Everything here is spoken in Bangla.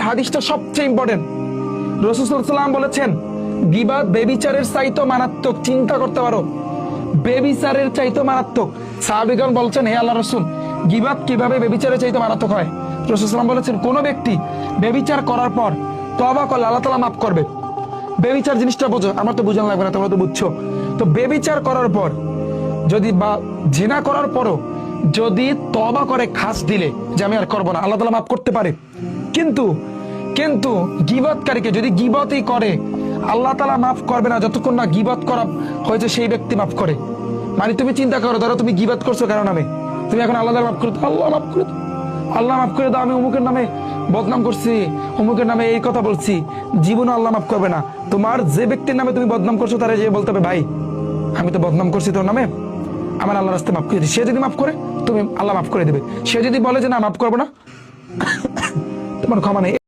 হাদিসটা সবচেয়ে ইম্পর্টেন্ট। রাসূল সাল্লাল্লাহু আলাইহি ওয়াসাল্লাম বলেছেন, গীবাত বেবিচারের চাইতো মারাত্মক। চিন্তা করতে পারো, বেবিচারের চাইতো মারাত্মক। সাহাবীগণ বলছেন, হে আল্লাহর রাসূল, গীবাত কিভাবে বেবিচারের চাইতো মারাত্মক হয়? রাসূল সাল্লাল্লাহু আলাইহি ওয়াসাল্লাম বলেছেন, কোন ব্যক্তি বেবিচার করার পর তওবা করলে আল্লাহ তাআলা মাফ করবে। বেবিচার জিনিসটা বোঝো, আমার তো বুঝানো লাগবে না, তোমরা তো বুঝছো। তো বেবিচার করার পর যদি বা জিনা করার পরও যদি তওবা করে খাস দিলে যে আমি আর করবো না, আল্লাহ তাআলা মাফ করতে পারে। কিন্তু কিন্তু গীবতকারীকে যদি গীবতই করে, আল্লাহ তাআলা মাফ করবে না যতক্ষণ না গীবত করা হয়েছে সেই ব্যক্তি মাফ করে। মানে তুমি চিন্তা করো, ধরো তুমি গীবত করছো কারো নামে, তুমি এখন আল্লাহ তাআলা মাফ করে দাও, আল্লাহ মাফ করে দাও, আল্লাহ মাফ করে দাও, আমি অমুকের নামে বদনাম করছি, অমুকের নামে এই কথা বলছি, জীবনে আল্লাহ মাফ করবে না। তোমার যে ব্যক্তির নামে তুমি বদনাম করছো তারা যে বলতে হবে, ভাই আমি তো বদনাম করছি তোর নামে, আমার আল্লাহ রাস্তায় মাফ করে দিই। সে যদি মাফ করে, তুমি আল্লাহ মাফ করে দেবে। সে যদি বলে যে না মাফ করবো না, তোমার ক্ষমা নেই।